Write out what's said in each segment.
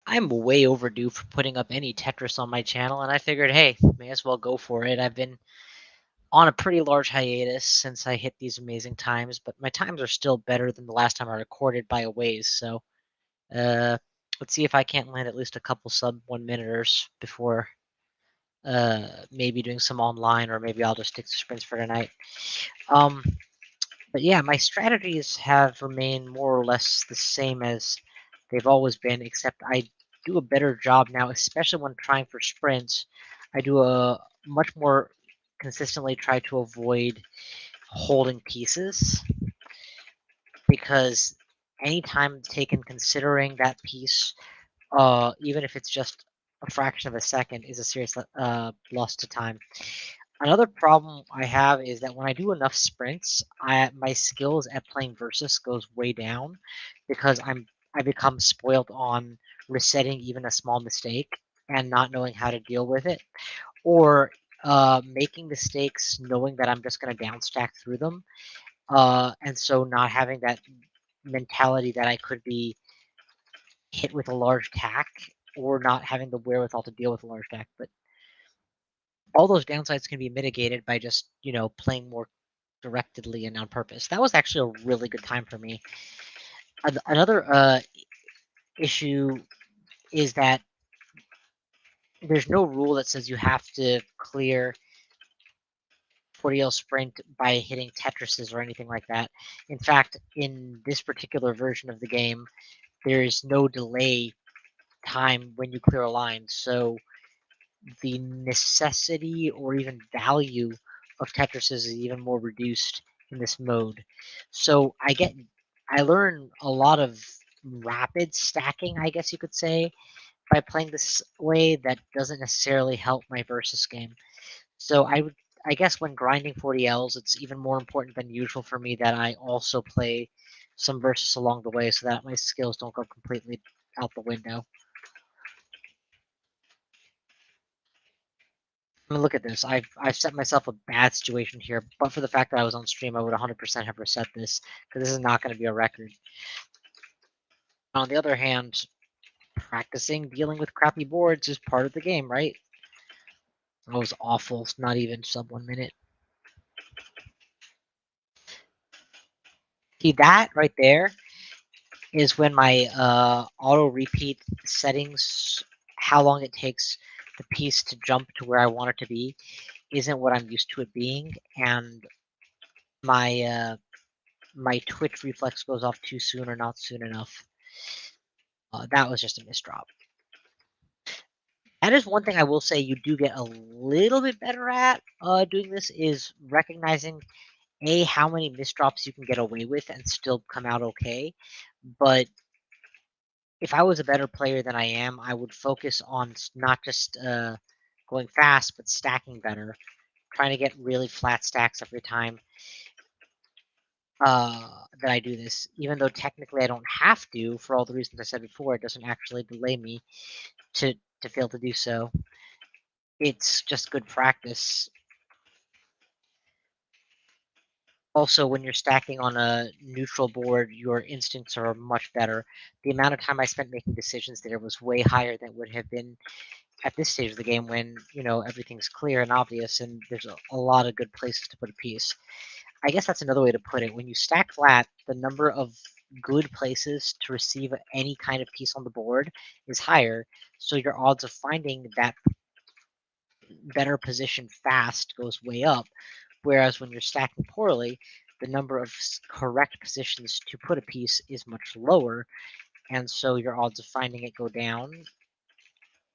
I'm way overdue for putting up any Tetris on my channel, and I figured, hey, may as well go for it. I've been on a pretty large hiatus since I hit these amazing times, but my times are still better than the last time I recorded by a ways. So uh, let's see if I can't land at least a couple sub 1 minuters before maybe doing some online, or maybe I'll just stick to sprints for tonight. Um, but yeah, my strategies have remained more or less the same as they've always been, except I do a better job now, especially when trying for sprints. I do a much more consistently try to avoid holding pieces, because any time taken considering that piece, even if it's just a fraction of a second, is a serious loss to time. Another problem I have is that when I do enough sprints, my skills at playing versus goes way down, because I become spoiled on resetting even a small mistake and not knowing how to deal with it, or making mistakes knowing that I'm just going to downstack through them, and so not having that mentality that I could be hit with a large tack, or not having the wherewithal to deal with a large tack. But all those downsides can be mitigated by just, playing more directedly and on purpose. That was actually a really good time for me. Another issue is that there's no rule that says you have to clear 40L sprint by hitting Tetrises or anything like that. In fact, in this particular version of the game, there is no delay time when you clear a line. So the necessity or even value of Tetrises is even more reduced in this mode. So I learn a lot of rapid stacking, I guess you could say, by playing this way that doesn't necessarily help my versus game. So I guess when grinding 40Ls, it's even more important than usual for me that I also play some versus along the way so that my skills don't go completely out the window. I mean, look at this. I've set myself a bad situation here, but for the fact that I was on stream, I would 100% have reset this, because this is not going to be a record. On the other hand, practicing dealing with crappy boards is part of the game, right? That was awful. It's not even sub 1 minute. See, that right there is when my auto repeat settings, how long it takes the piece to jump to where I want it to be, isn't what I'm used to it being, and my twitch reflex goes off too soon or not soon enough. That was just a misdrop. That is one thing I will say you do get a little bit better at doing this, is recognizing how many misdrops you can get away with and still come out okay. But if I was a better player than I am, I would focus on not just going fast, but stacking better, trying to get really flat stacks every time that I do this. Even though technically I don't have to, for all the reasons I said before, it doesn't actually delay me to fail to do so. It's just good practice. Also, when you're stacking on a neutral board, your instincts are much better. The amount of time I spent making decisions there was way higher than would have been at this stage of the game, when everything's clear and obvious and there's a lot of good places to put a piece. I guess that's another way to put it. When you stack flat, the number of good places to receive any kind of piece on the board is higher, so your odds of finding that better position fast goes way up. Whereas when you're stacking poorly, the number of correct positions to put a piece is much lower, and so your odds of finding it go down.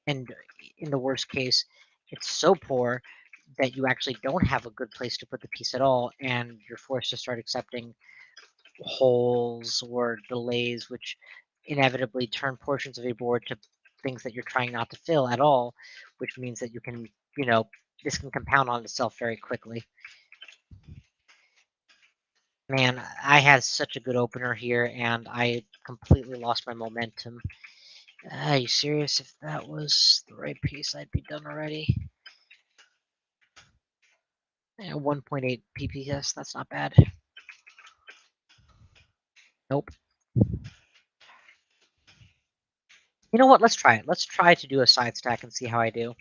And in the worst case, it's so poor that you actually don't have a good place to put the piece at all, and you're forced to start accepting holes or delays, which inevitably turn portions of a board to things that you're trying not to fill at all, which means that this can compound on itself very quickly. Man, I had such a good opener here, and I completely lost my momentum. Are you serious? If that was the right piece, I'd be done already. Yeah, 1.8 PPS, that's not bad. Nope. You know what? Let's try it. Let's try to do a side stack and see how I do.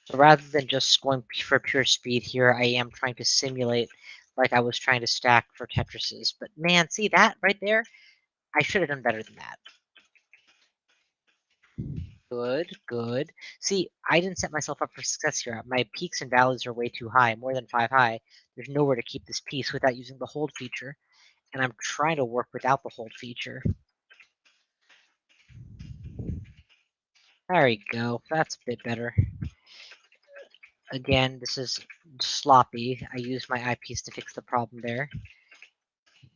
So rather than just going for pure speed here, I am trying to simulate like I was trying to stack for Tetrises. But man, see that right there? I should have done better than that. Good, good. See, I didn't set myself up for success here. My peaks and valleys are way too high, more than 5 high. There's nowhere to keep this piece without using the hold feature, and I'm trying to work without the hold feature. There we go. That's a bit better. Again, this is sloppy. I used my eyepiece to fix the problem there.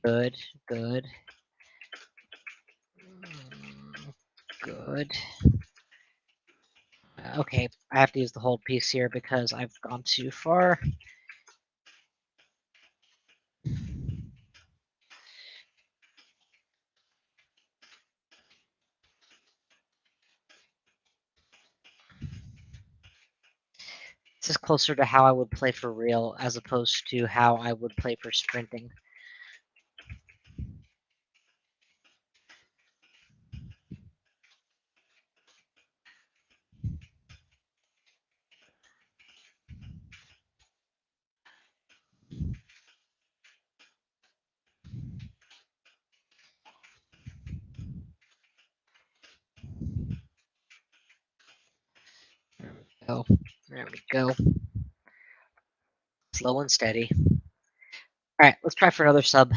Good, good. Good. Okay, I have to use the hold piece here because I've gone too far. This is closer to how I would play for real as opposed to how I would play for sprinting. Oh, there we go. Slow and steady. Alright, let's try for another sub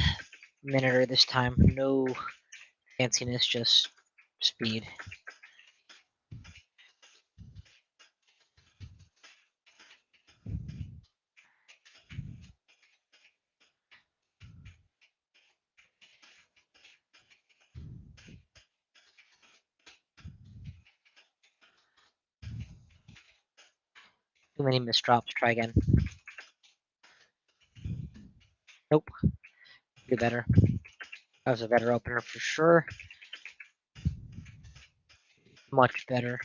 minute this time. No fanciness, just speed. Too many misdrops. Try again. Nope. Do better. That was a better opener for sure. Much better.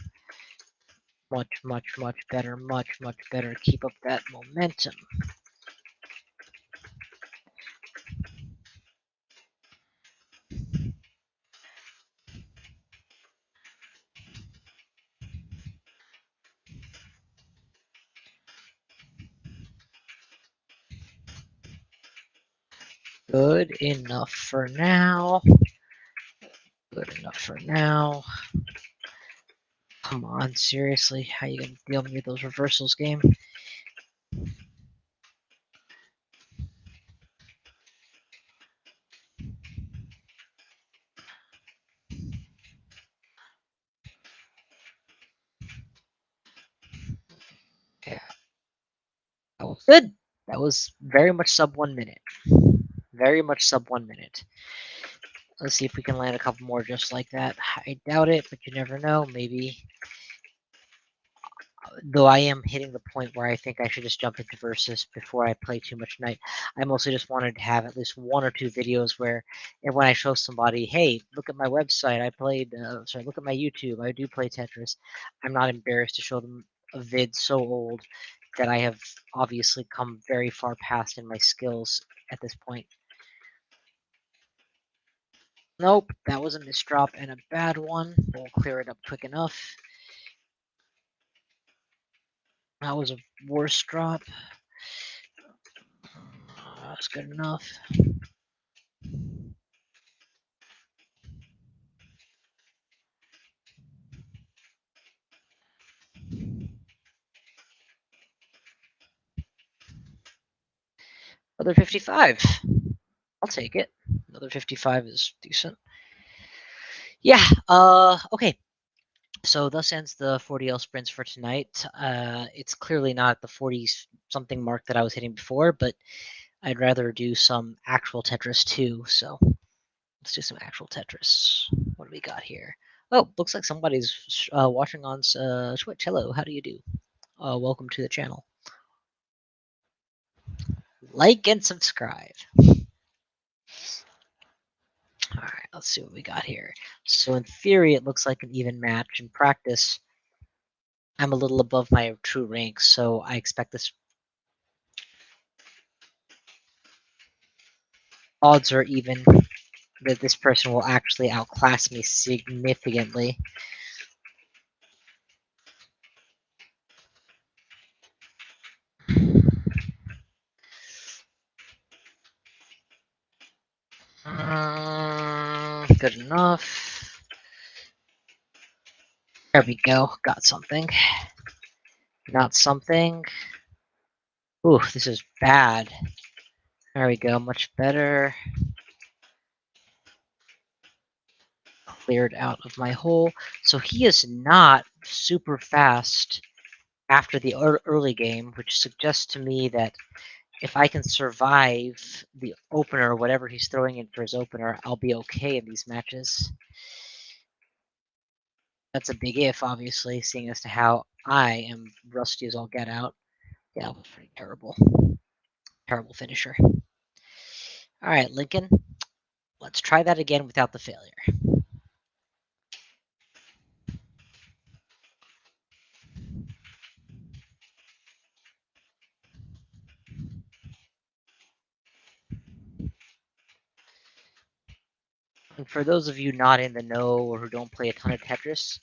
Much, much, much better. Much, much better. Keep up that momentum. Good enough for now. Good enough for now. Come on, seriously? How you gonna deal with those reversals, game? Yeah. That was good. That was very much sub 1 minute. Very much sub 1 minute. Let's see if we can land a couple more just like that. I doubt it, but you never know. Maybe. Though I am hitting the point where I think I should just jump into Versus before I play too much Night. I mostly just wanted to have at least 1 or 2 videos where, and when I show somebody, hey, look at my website, I played, look at my YouTube, I do play Tetris, I'm not embarrassed to show them a vid so old that I have obviously come very far past in my skills at this point. Nope, that was a misdrop and a bad one. We'll clear it up quick enough. That was a worse drop. That's good enough. Another 55. I'll take it. Another 55 is decent. Yeah, okay. So thus ends the 40L sprints for tonight. It's clearly not the 40 something mark that I was hitting before, but I'd rather do some actual Tetris too. So let's do some actual Tetris. What do we got here? Oh, looks like somebody's watching on Twitch. Hello, how do you do? Welcome to the channel. Like and subscribe. All right, let's see what we got here. So in theory, it looks like an even match. In practice, I'm a little above my true rank, so I expect this. odds are even that this person will actually outclass me significantly. Good enough. There we go. Got something. Not something. Ooh, this is bad. There we go. Much better. Cleared out of my hole. So he is not super fast after the early game, which suggests to me that if I can survive the opener, whatever he's throwing in for his opener, I'll be okay in these matches. That's a big if, obviously, seeing as to how I am rusty as all get out. Yeah, pretty terrible. Terrible finisher. All right, Lincoln, let's try that again without the failure. And for those of you not in the know or who don't play a ton of Tetris,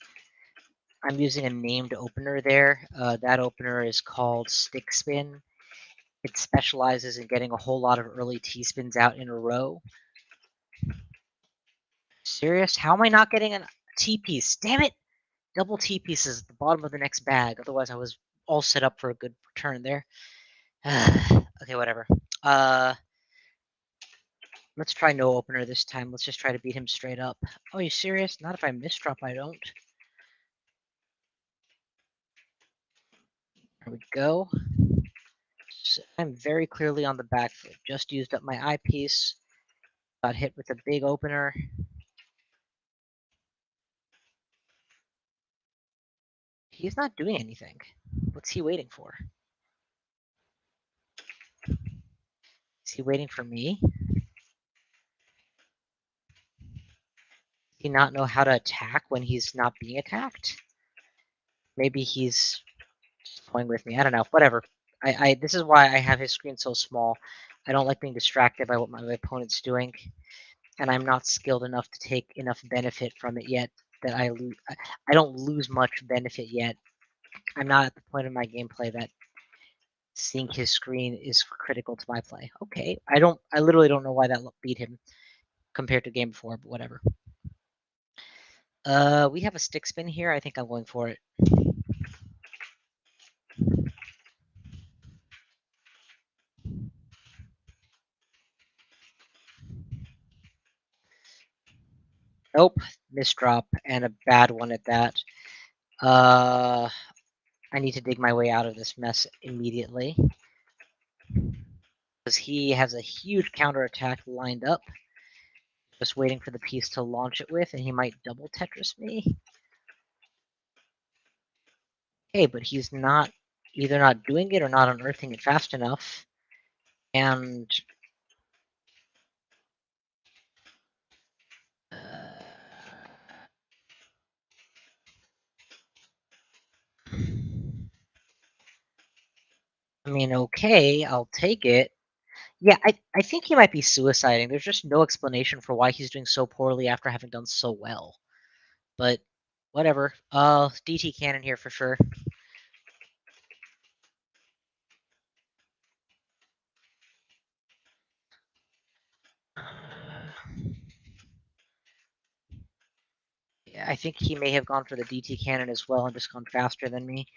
I'm using a named opener there. That opener is called Stick Spin. It specializes in getting a whole lot of early T-spins out in a row. Serious? How am I not getting a T-piece? Damn it! Double T-pieces at the bottom of the next bag. Otherwise, I was all set up for a good return there. Okay, whatever. Let's try no opener this time. Let's just try to beat him straight up. Oh, you serious? Not if I misdrop, I don't. There we go. So I'm very clearly on the back foot. Just used up my eyepiece. Got hit with a big opener. He's not doing anything. What's he waiting for? Is he waiting for me? Does he not know how to attack when he's not being attacked? Maybe he's toying with me. I don't know. Whatever. This is why I have his screen so small. I don't like being distracted by what my opponent's doing, and I'm not skilled enough to take enough benefit from it yet that I don't lose much benefit yet. I'm not at the point in my gameplay that seeing his screen is critical to my play. Okay, I literally don't know why that beat him compared to game before, but whatever. We have a stick spin here. I think I'm going for it. Nope, misdrop and a bad one at that. I need to dig my way out of this mess immediately because he has a huge counterattack lined up. Just waiting for the piece to launch it with, and he might double Tetris me. Okay, but he's not either not doing it or not unearthing it fast enough. And I mean, okay, I'll take it. Yeah, I think he might be suiciding. There's just no explanation for why he's doing so poorly after having done so well. But whatever. DT cannon here for sure. Yeah, I think he may have gone for the DT cannon as well and just gone faster than me.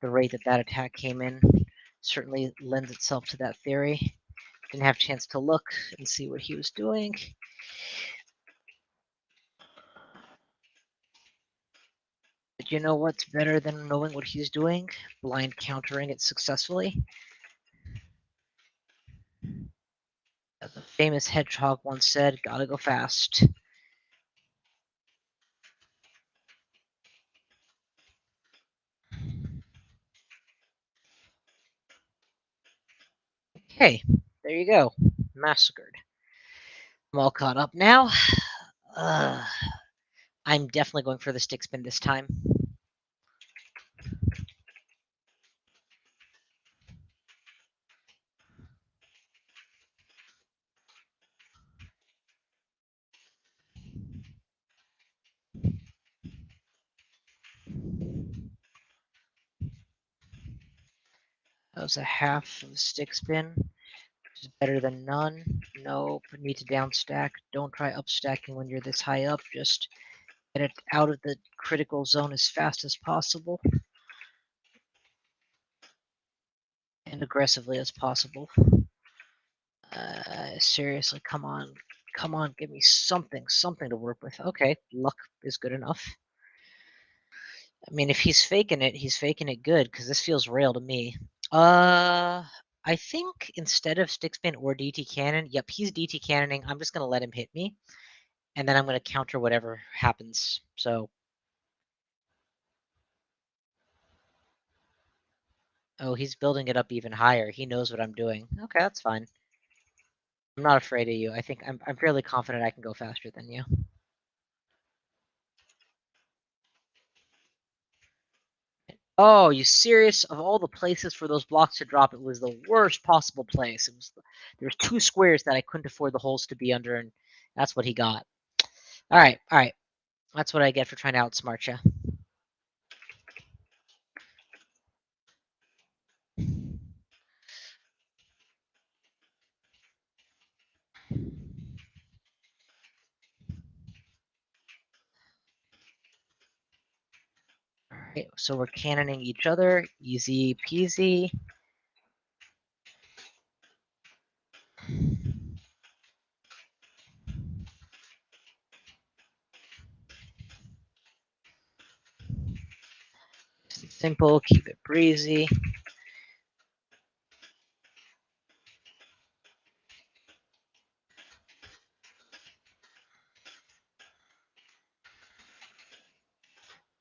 The rate that that attack came in certainly lends itself to that theory. Didn't have a chance to look and see what he was doing. But you know what's better than knowing what he's doing? Blind countering it successfully. As a famous hedgehog once said, gotta go fast. Okay, there you go. Massacred. I'm all caught up now. I'm definitely going for the stick spin this time. That was a half of a stick spin, which is better than none. Nope, need to down stack. Don't try up stacking when you're this high up. Just get it out of the critical zone as fast as possible. And aggressively as possible. Seriously, come on. Come on, give me something to work with. Okay, luck is good enough. I mean, if he's faking it good, because this feels real to me. I think instead of stick spin or DT cannon, yep, he's DT cannoning. I'm just gonna let him hit me, and then I'm gonna counter whatever happens. So, oh, he's building it up even higher. He knows what I'm doing. Okay, that's fine. I'm not afraid of you. I think I'm fairly confident I can go faster than you. Oh, you serious? Of all the places for those blocks to drop, it was the worst possible place. There's 2 squares that I couldn't afford the holes to be under, and that's what he got. All right. That's what I get for trying to outsmart you. All right, so we're cannoning each other. Easy peasy. Simple, keep it breezy.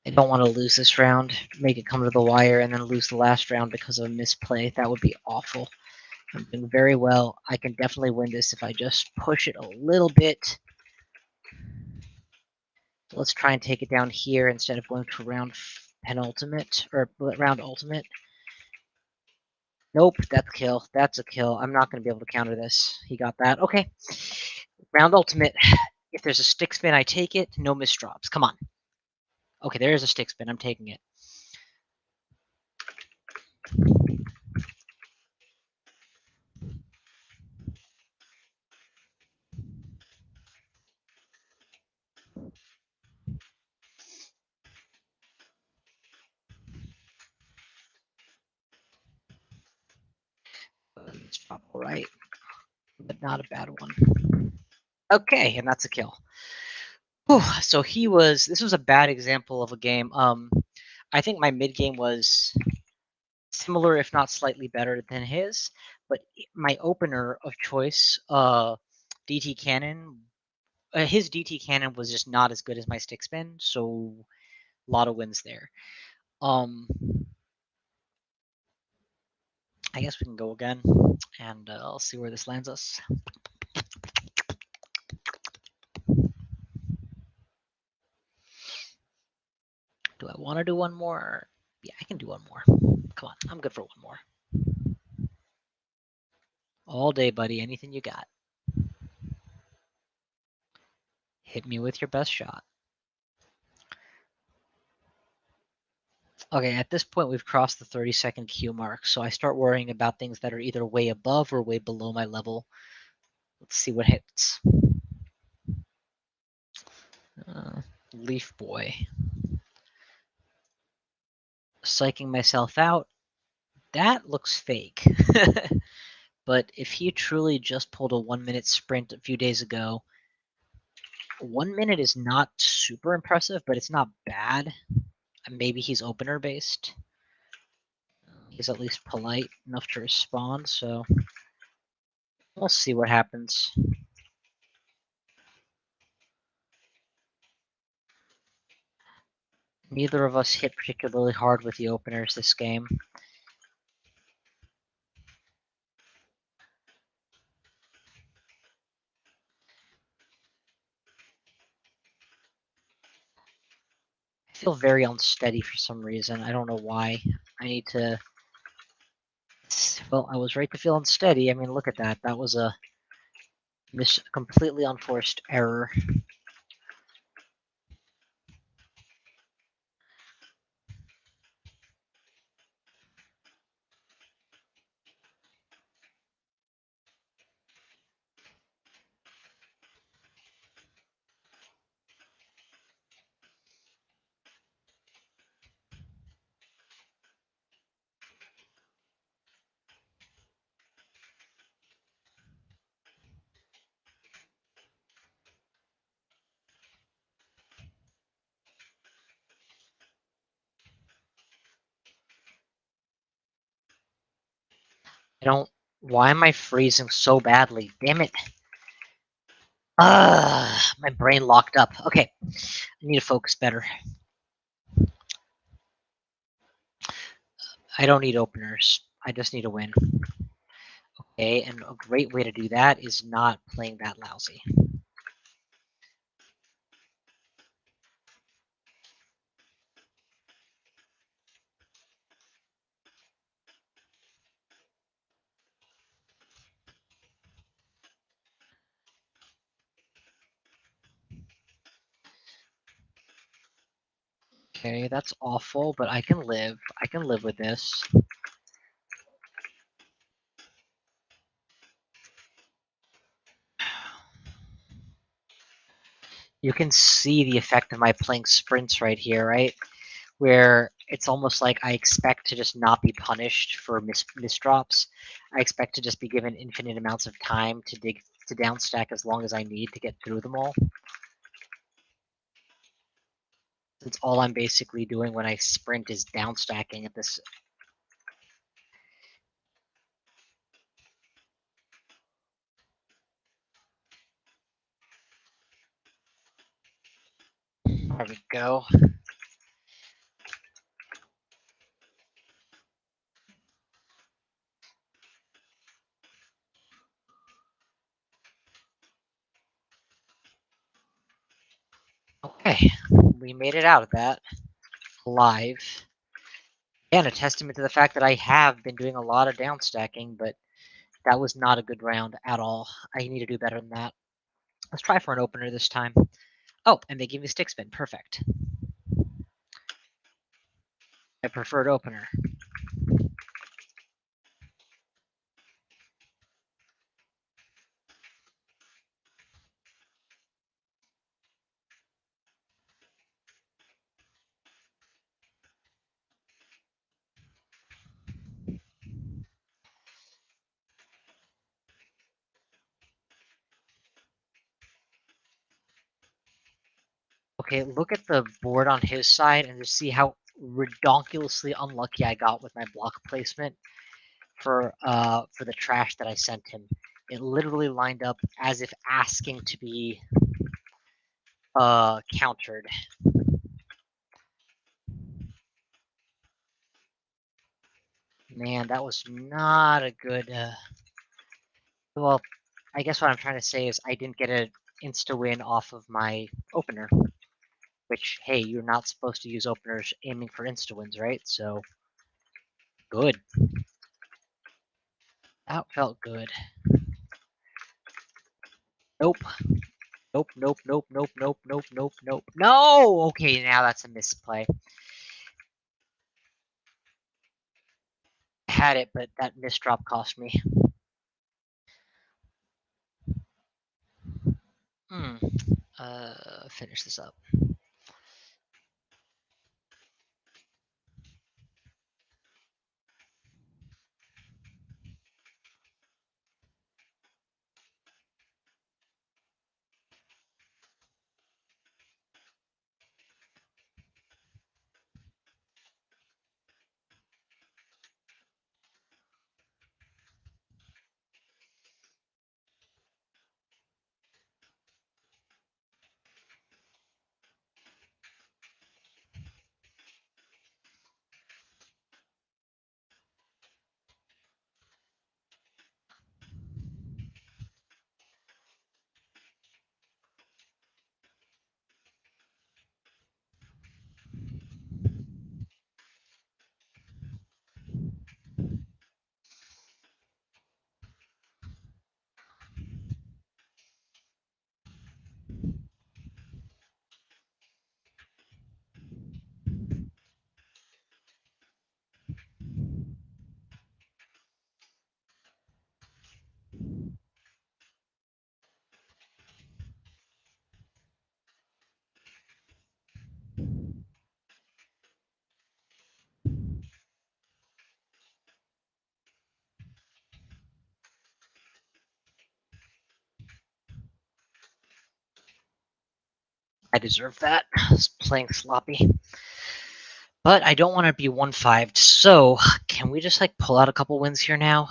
I don't want to lose this round, make it come to the wire, and then lose the last round because of a misplay. That would be awful. I'm doing very well. I can definitely win this if I just push it a little bit. So let's try and take it down here instead of going to round penultimate, or round ultimate. Nope, that's a kill. That's a kill. I'm not going to be able to counter this. He got that. Okay. Round ultimate. If there's a stick spin, I take it. No misdrops. Come on. Okay, there is a stick spin. I'm taking it. It's all right, but not a bad one. Okay, and that's a kill. Whew, so this was a bad example of a game. I think my mid game was similar, if not slightly better than his, but my opener of choice, DT Cannon, his DT Cannon was just not as good as my stick spin, so a lot of wins there. I guess we can go again, and I'll see where this lands us. Do I want to do one more? Yeah, I can do one more. Come on, I'm good for one more. All day, buddy. Anything you got. Hit me with your best shot. Okay, at this point, we've crossed the 30-second cue mark, so I start worrying about things that are either way above or way below my level. Let's see what hits. Leaf Boy. Psyching myself out. That looks fake. But if he truly just pulled a 1-minute sprint a few days ago, 1 minute is not super impressive, but it's not bad. Maybe he's opener based. He's at least polite enough to respond, so we'll see what happens. Neither of us hit particularly hard with the openers this game. I feel very unsteady for some reason. I don't know why. I need to... Well, I was right to feel unsteady. I mean, look at that. That was a completely unforced error. I don't. Why am I freezing so badly? Damn it. My brain locked up. Okay, I need to focus better. I don't need openers. I just need a win. Okay, and a great way to do that is not playing that lousy. Okay, that's awful, but I can live. I can live with this. You can see the effect of my playing sprints right here, right? Where it's almost like I expect to just not be punished for misdrops. I expect to just be given infinite amounts of time to downstack as long as I need to get through them all. That's all I'm basically doing when I sprint is downstacking at this. There we go. Okay, we made it out of that alive. And a testament to the fact that I have been doing a lot of downstacking, but that was not a good round at all. I need to do better than that. Let's try for an opener this time. Oh, and they give me stick spin. Perfect. My preferred opener. Okay, look at the board on his side and just see how redonkulously unlucky I got with my block placement for the trash that I sent him. It literally lined up as if asking to be countered. Man, that was not a good well, I guess what I'm trying to say is I didn't get an insta win off of my opener. Which, hey, you're not supposed to use openers aiming for insta wins, right? So good. That felt good. Nope. Nope, nope, nope, nope, nope, nope, nope, nope. No! Okay, now that's a misplay. I had it, but that misdrop cost me. Hmm. Finish this up. I deserve that. I was playing sloppy. But I don't want to be 1-5'd, so can we just like pull out a couple wins here now?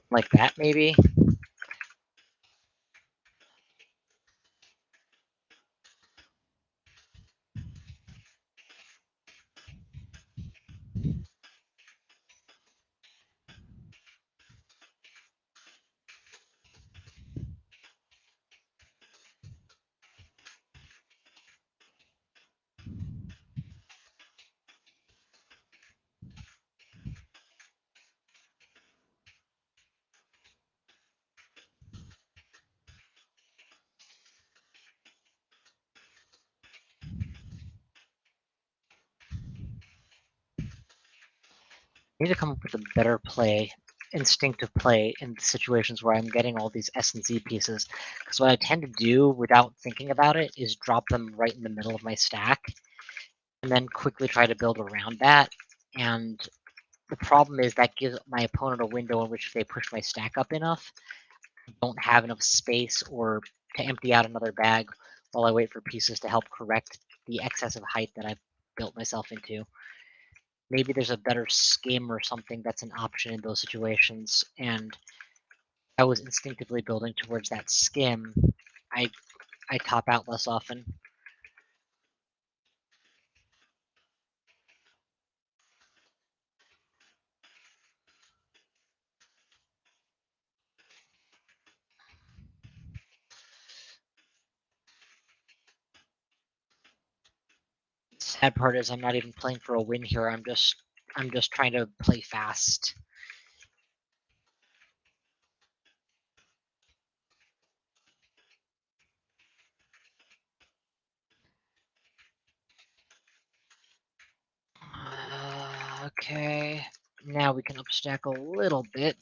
Like that, maybe? I need to come up with a better play, instinctive play in situations where I'm getting all these S and Z pieces. Because what I tend to do without thinking about it is drop them right in the middle of my stack and then quickly try to build around that. And the problem is that gives my opponent a window in which if they push my stack up enough, I don't have enough space or to empty out another bag while I wait for pieces to help correct the excessive height that I've built myself into. Maybe there's a better skim or something that's an option in those situations, and I was instinctively building towards that skim. I I top out less often. Sad part is I'm not even playing for a win here. I'm just trying to play fast. Okay. Now we can upstack a little bit.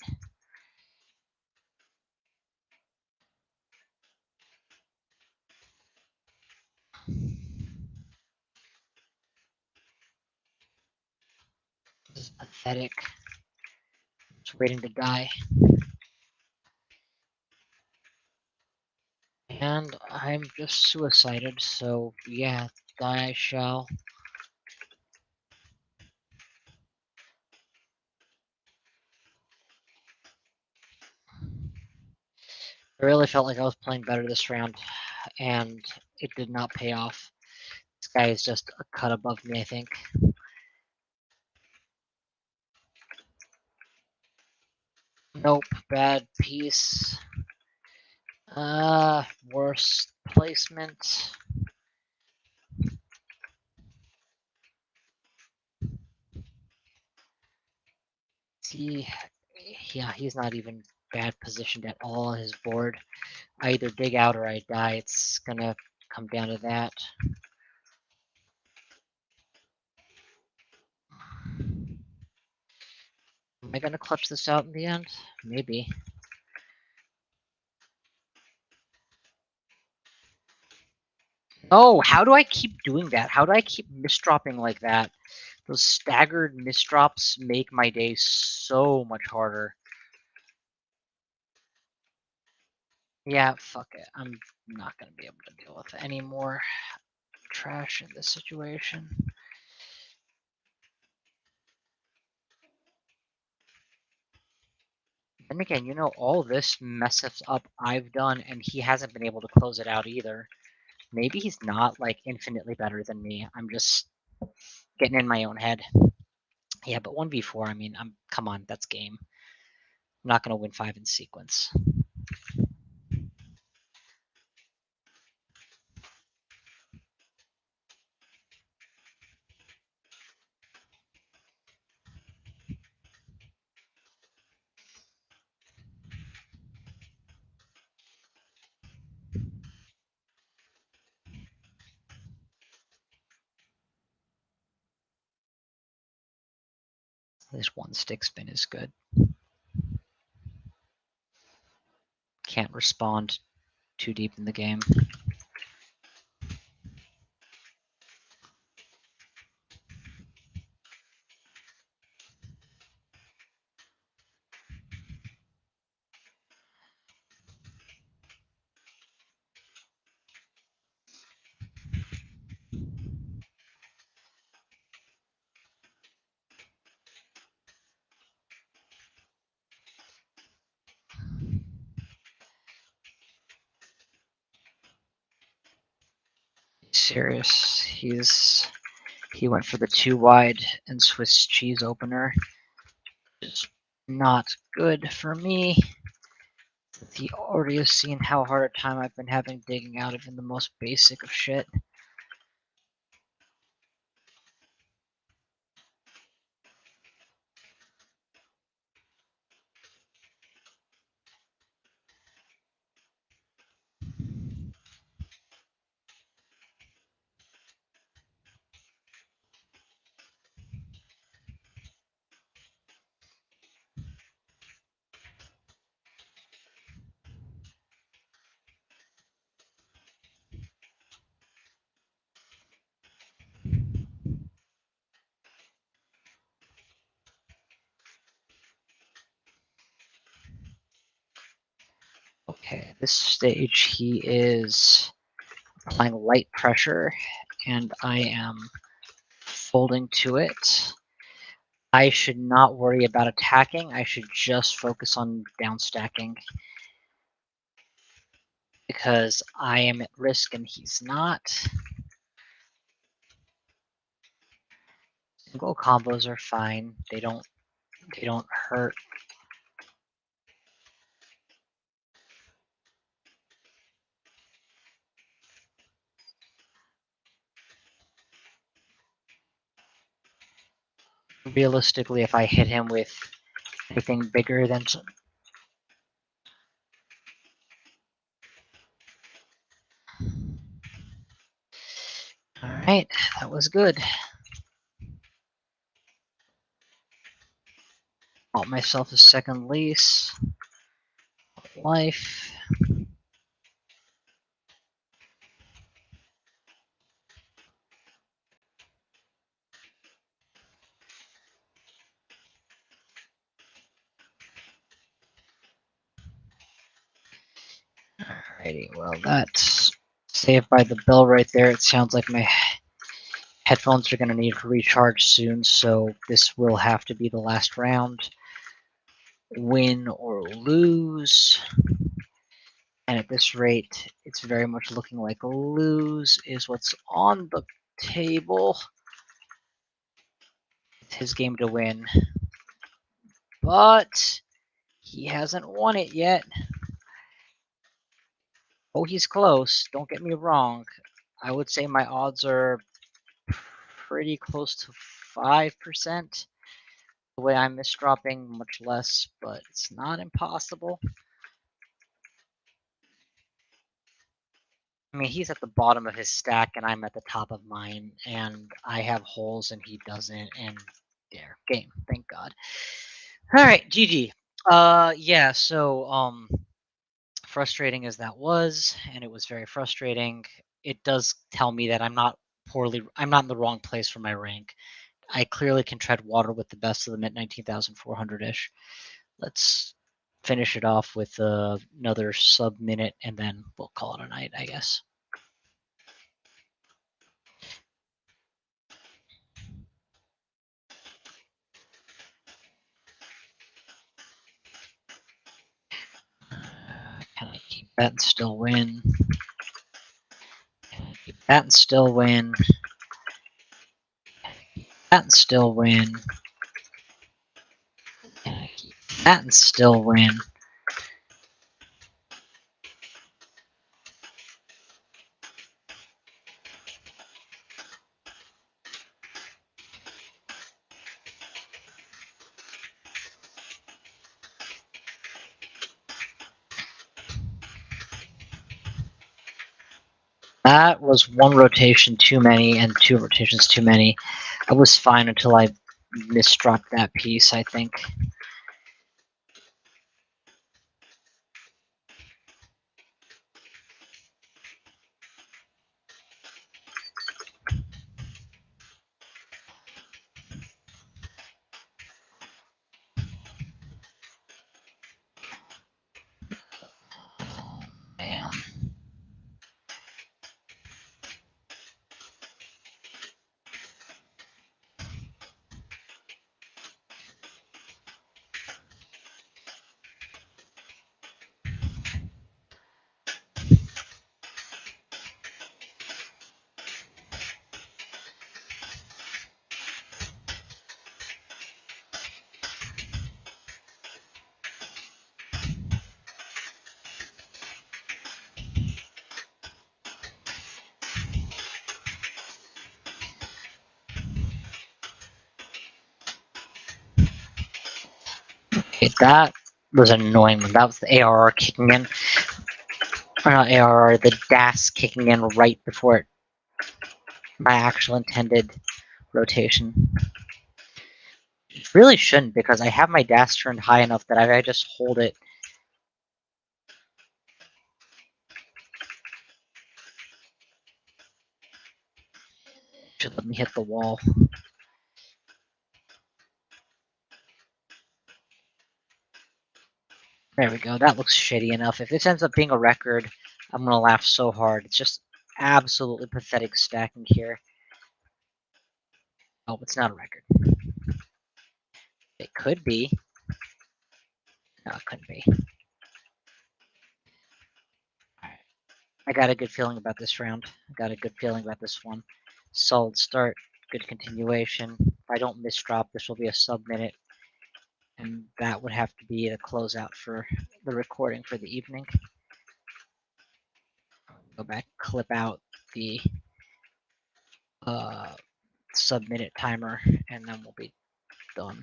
This is pathetic. It's waiting to die. And I'm just suicided, so yeah, die I shall. I really felt like I was playing better this round, and it did not pay off. This guy is just a cut above me, I think. Nope, bad piece. Worst placement. See, yeah, he's not even bad positioned at all on his board. I either dig out or I die. It's gonna come down to that. Am I gonna clutch this out in the end? Maybe. Oh, how do I keep doing that? How do I keep misdropping like that? Those staggered misdrops make my day so much harder. Yeah, fuck it. I'm not gonna be able to deal with any more trash in this situation. Then again, all this messes up I've done, and he hasn't been able to close it out either. Maybe he's not like infinitely better than me. I'm just getting in my own head. Yeah, but 1v4, I mean, come on, that's game. I'm not gonna win 5 in sequence. This one stick spin is good. Can't respond too deep in the game. serious. He went for the 2 wide and Swiss cheese opener. Is not good for me. He already has seen how hard a time I've been having digging out even the most basic of shit. Okay, at this stage he is applying light pressure, and I am folding to it. I should not worry about attacking. I should just focus on downstacking because I am at risk and he's not. Single combos are fine. They don't hurt. Realistically, if I hit him with anything bigger than all right, that was good. Bought myself a second lease. Life. Alrighty, well that's Saved by the Bell right there. It sounds like my headphones are going to need to recharge soon, so this will have to be the last round. Win or lose. And at this rate, it's very much looking like lose is what's on the table. It's his game to win. But he hasn't won it yet. Oh, he's close. Don't get me wrong. I would say my odds are pretty close to 5%. The way I'm misdropping, much less, but it's not impossible. I mean, he's at the bottom of his stack, and I'm at the top of mine, and I have holes, and he doesn't, and there, game, thank God. All right, GG. Yeah, so, frustrating as that was, and it was very frustrating, it does tell me that I'm not in the wrong place for my rank. I clearly can tread water with the best of them at 19,400-ish. Let's finish it off with another sub-minute, and then we'll call it a night, I guess. Can I keep that and still win? Keep that and still win. That and still win. Keep that and still win. That was one rotation too many and 2 rotations too many. I was fine until I misdropped that piece, I think. Man. That was annoying. That was the ARR kicking in. Or not ARR, the DAS kicking in right before my actual intended rotation. It really shouldn't, because I have my DAS turned high enough that I just hold it. Should let me hit the wall. There we go. That looks shitty enough. If this ends up being a record, I'm gonna laugh so hard. It's just absolutely pathetic stacking here. Oh, it's not a record. It could be. No, it couldn't be. Alright. I got a good feeling about this round. I got a good feeling about this one. Solid start, good continuation. If I don't misdrop, this will be a sub-minute. And that would have to be the closeout for the recording for the evening. Go back, clip out the sub-minute timer, and then we'll be done.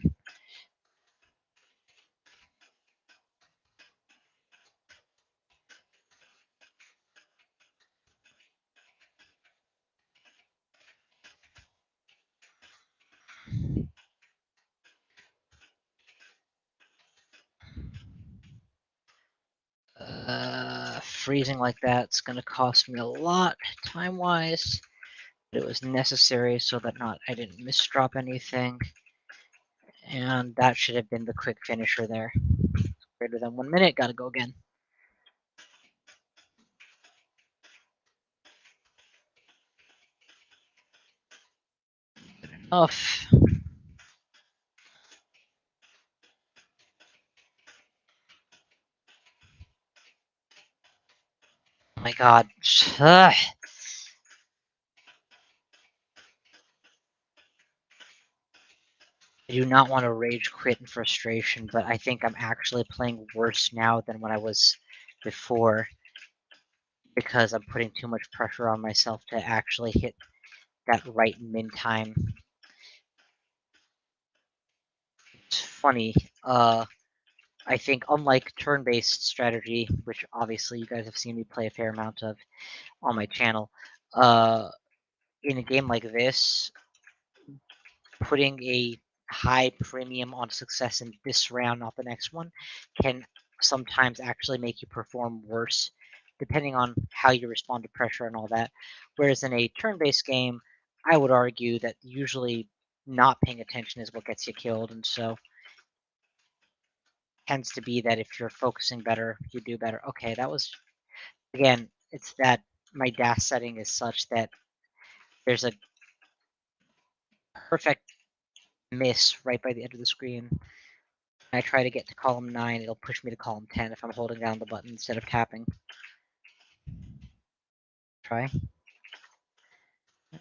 Freezing like that's gonna cost me a lot time-wise. But it was necessary so that I didn't misdrop anything. And that should have been the quick finisher there. Greater than 1 minute, gotta go again. Good enough. Oh my god. Ugh. I do not want to rage quit in frustration, but I think I'm actually playing worse now than when I was before, because I'm putting too much pressure on myself to actually hit that right min time. It's funny. I think unlike turn-based strategy, which obviously you guys have seen me play a fair amount of on my channel, in a game like this, putting a high premium on success in this round, not the next one, can sometimes actually make you perform worse, depending on how you respond to pressure and all that. Whereas in a turn-based game, I would argue that usually not paying attention is what gets you killed, and so tends to be that if you're focusing better, you do better. Okay, that was, again, it's that my DAS setting is such that there's a perfect miss right by the end of the screen. I try to get to column 9, it'll push me to column 10 if I'm holding down the button instead of tapping. Try. Yeah,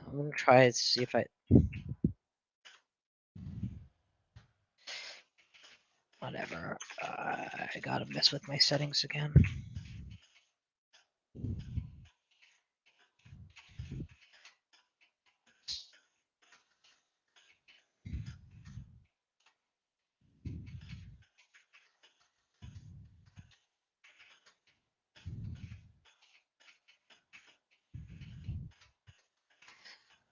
I'm gonna try to see if I... Whatever. I gotta mess with my settings again.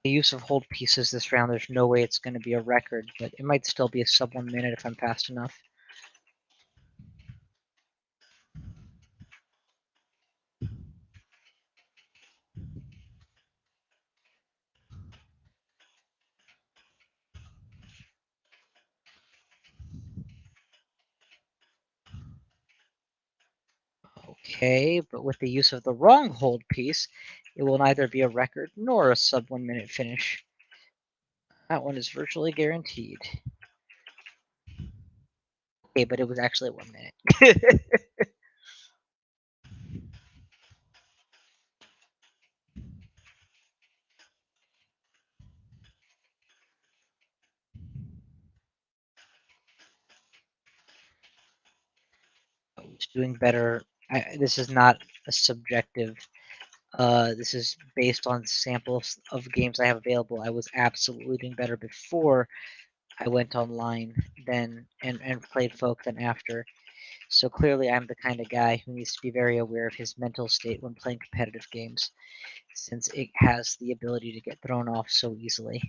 The use of hold pieces this round, there's no way it's gonna be a record, but it might still be a sub 1 minute if I'm fast enough. Okay, but with the use of the wrong hold piece, it will neither be a record nor a sub 1 minute finish. That one is virtually guaranteed. Okay, but it was actually 1 minute. Doing better. This is not a subjective. This is based on samples of games I have available. I was absolutely doing better before I went online, than and played folk than after. So clearly, I'm the kind of guy who needs to be very aware of his mental state when playing competitive games, since it has the ability to get thrown off so easily.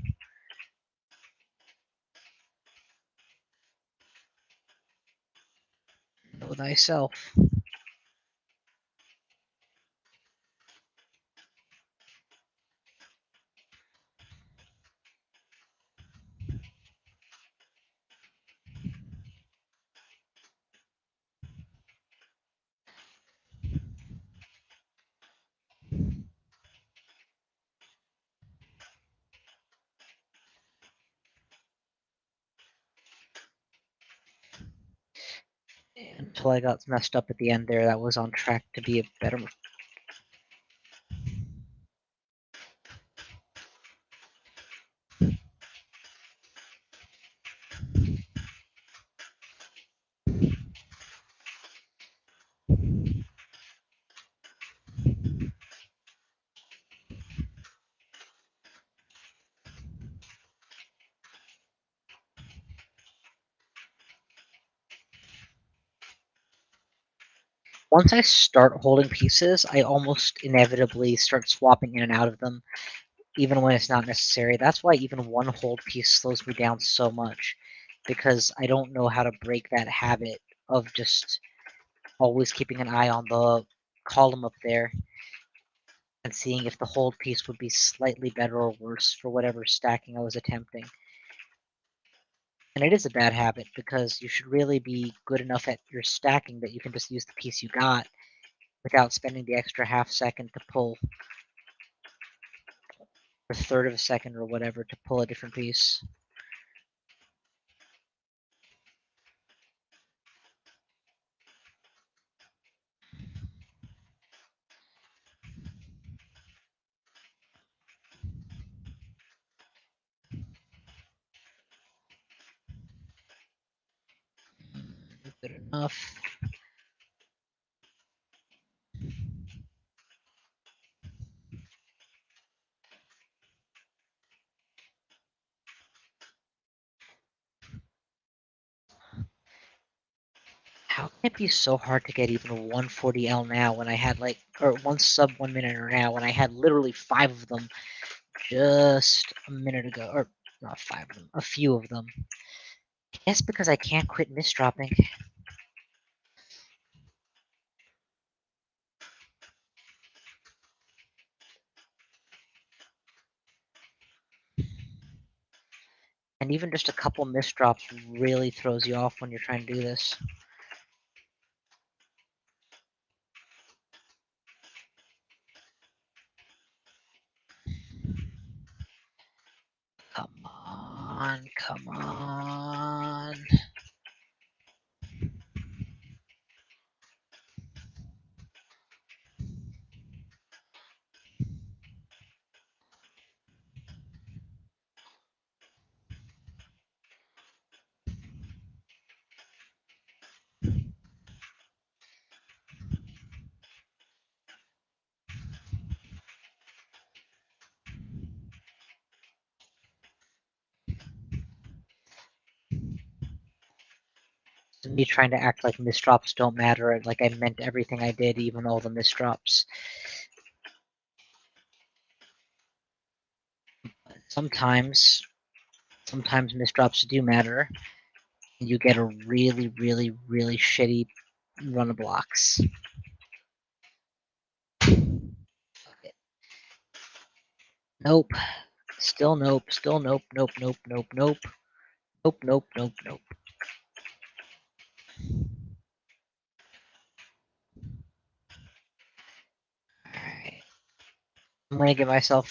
Know thyself. Until I got messed up at the end there, that was on track to be a better. Once I start holding pieces, I almost inevitably start swapping in and out of them, even when it's not necessary. That's why even one hold piece slows me down so much, because I don't know how to break that habit of just always keeping an eye on the column up there and seeing if the hold piece would be slightly better or worse for whatever stacking I was attempting. And it is a bad habit because you should really be good enough at your stacking that you can just use the piece you got without spending the extra half second to pull, or third of a second or whatever to pull a different piece. Good enough. How can it be so hard to get even a 140L now when I had or one sub 1 minute or now when I had literally 5 of them just a minute ago, or not 5 of them, a few of them. I guess because I can't quit misdropping. And even just a couple misdrops really throws you off when you're trying to do this. Come on, come on. Me trying to act like misdrops don't matter, like I meant everything I did, even all the misdrops. Sometimes misdrops do matter. You get a really, really, really shitty run of blocks. Nope. Still nope. Still nope. Nope. Nope. Nope. Nope. Nope. Nope. Nope. Nope. Alright. I'm gonna give myself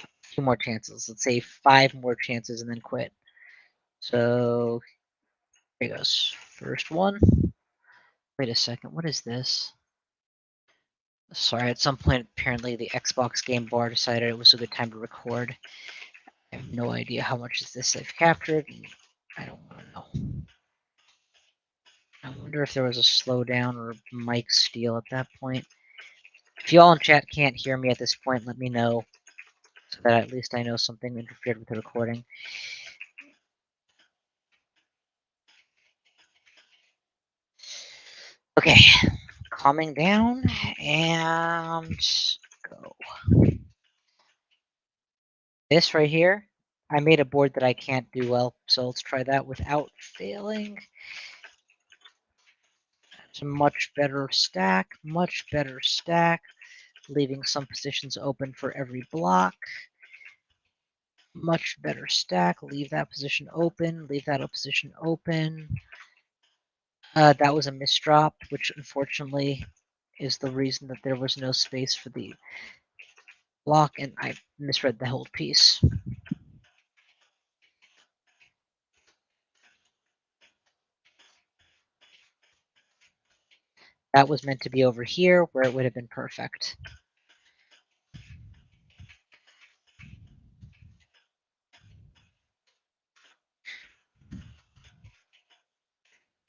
a few more chances. Let's say 5 more chances and then quit. So here goes. First one. Wait a second. What is this? Sorry, at some point, apparently the Xbox game bar decided it was a good time to record. I have no idea how much is this I've captured. I don't want to know. I wonder if there was a slowdown or mic steal at that point. If y'all in chat can't hear me at this point, let me know, so that at least I know something interfered with the recording. Okay, calming down and go. This right here, I made a board that I can't do well, so let's try that without failing. It's a much better stack, leaving some positions open for every block. Much better stack, leave that position open, leave that position open. That was a misdrop, which unfortunately is the reason that there was no space for the block, and I misread the whole piece. That was meant to be over here, where it would have been perfect.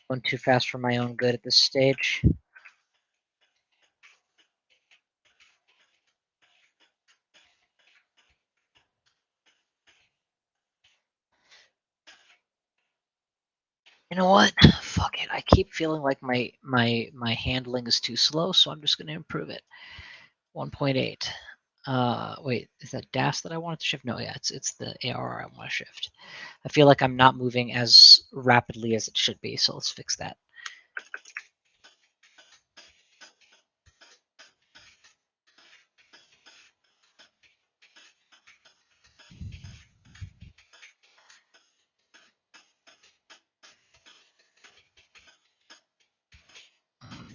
Going too fast for my own good at this stage. You know what? Fuck it. I keep feeling like my handling is too slow, so I'm just going to improve it. 1.8. Wait, is that DAS that I wanted to shift? No, yeah, it's the ARR I want to shift. I feel like I'm not moving as rapidly as it should be, so let's fix that.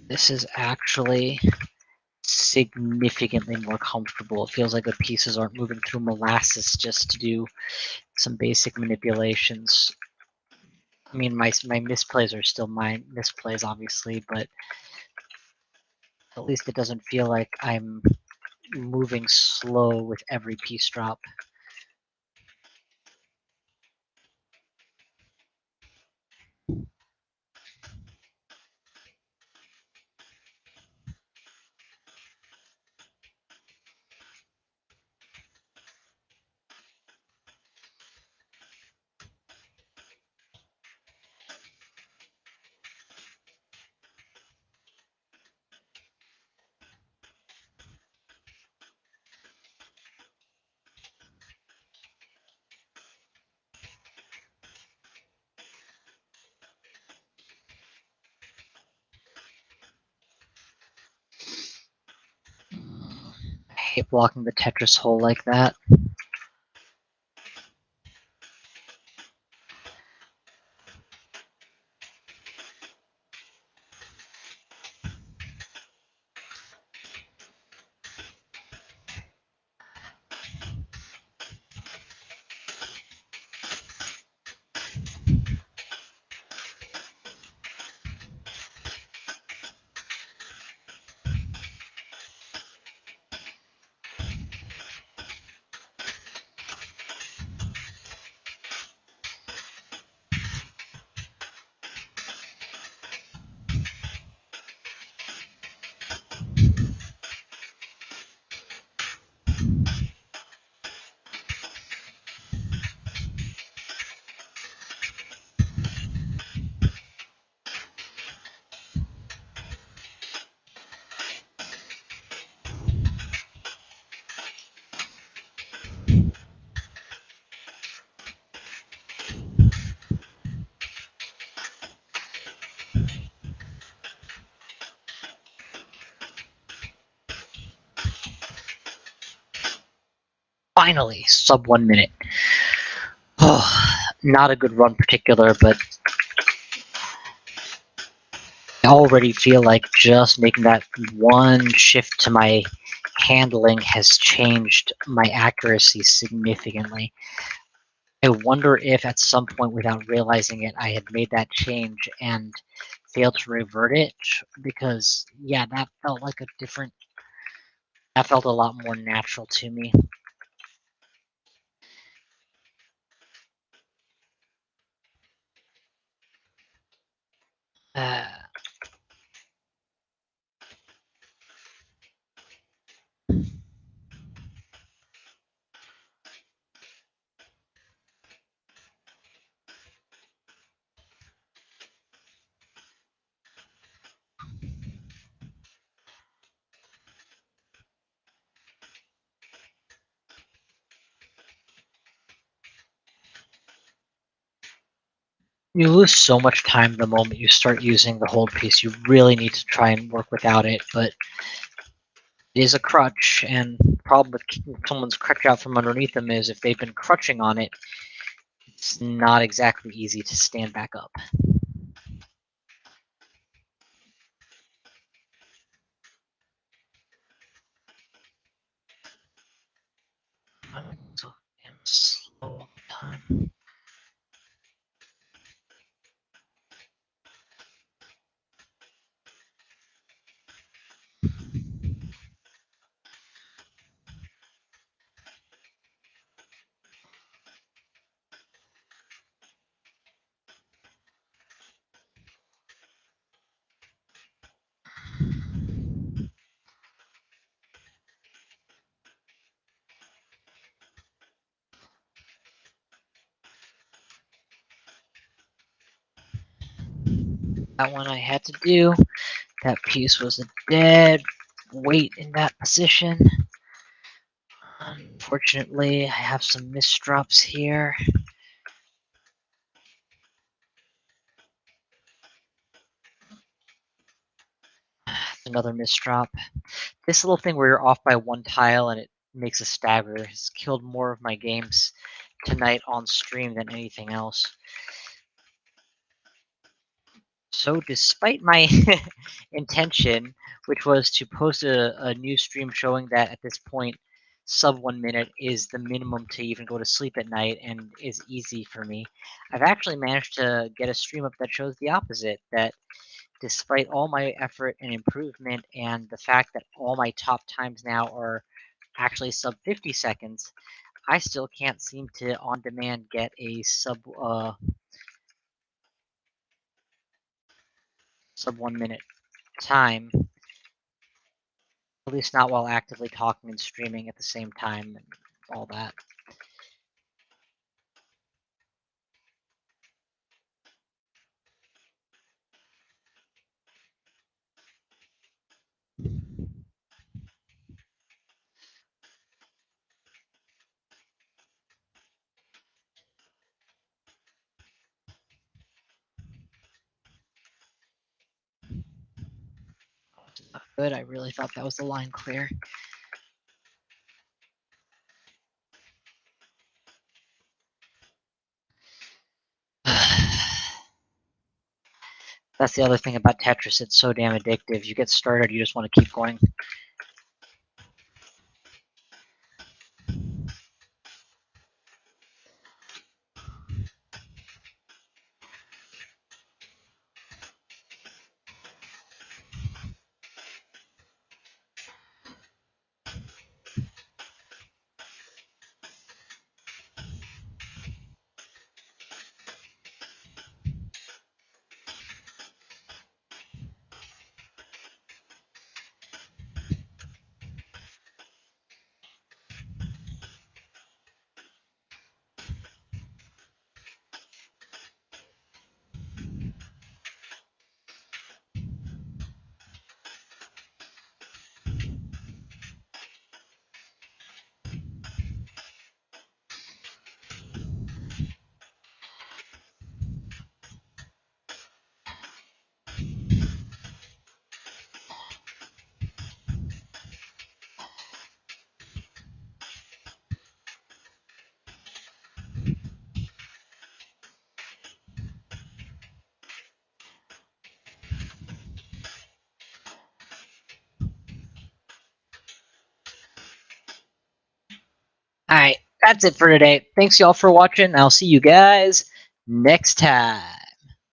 This is actually significantly more comfortable. It feels like the pieces aren't moving through molasses just to do some basic manipulations. I mean, my misplays are still my misplays, obviously, but at least it doesn't feel like I'm moving slow with every piece drop. I hate blocking the Tetris hole like that. Finally, sub 1 minute. Oh, not a good run particular, but I already feel like just making that one shift to my handling has changed my accuracy significantly. I wonder if at some point without realizing it, I had made that change and failed to revert it, because yeah, that felt like that felt a lot more natural to me. Uh, You lose so much time the moment you start using the hold piece. You really need to try and work without it, but it is a crutch, and the problem with kicking someone's crutch out from underneath them is if they've been crutching on it, it's not exactly easy to stand back up. I'm so damn slow all the time. That one I had to do. That piece was a dead weight in that position. Unfortunately, I have some misdrops here. Another misdrop. This little thing where you're off by one tile and it makes a stagger has killed more of my games tonight on stream than anything else. So despite my intention, which was to post a new stream showing that at this point, sub 1 minute is the minimum to even go to sleep at night and is easy for me, I've actually managed to get a stream up that shows the opposite, that despite all my effort and improvement and the fact that all my top times now are actually sub 50 seconds, I still can't seem to on demand get a sub 1 minute time. At least not while actively talking and streaming at the same time and all that. Good, I really thought that was the line clear. That's the other thing about Tetris, it's so damn addictive. You get started, you just want to keep going. Alright, that's it for today. Thanks y'all for watching. I'll see you guys next time.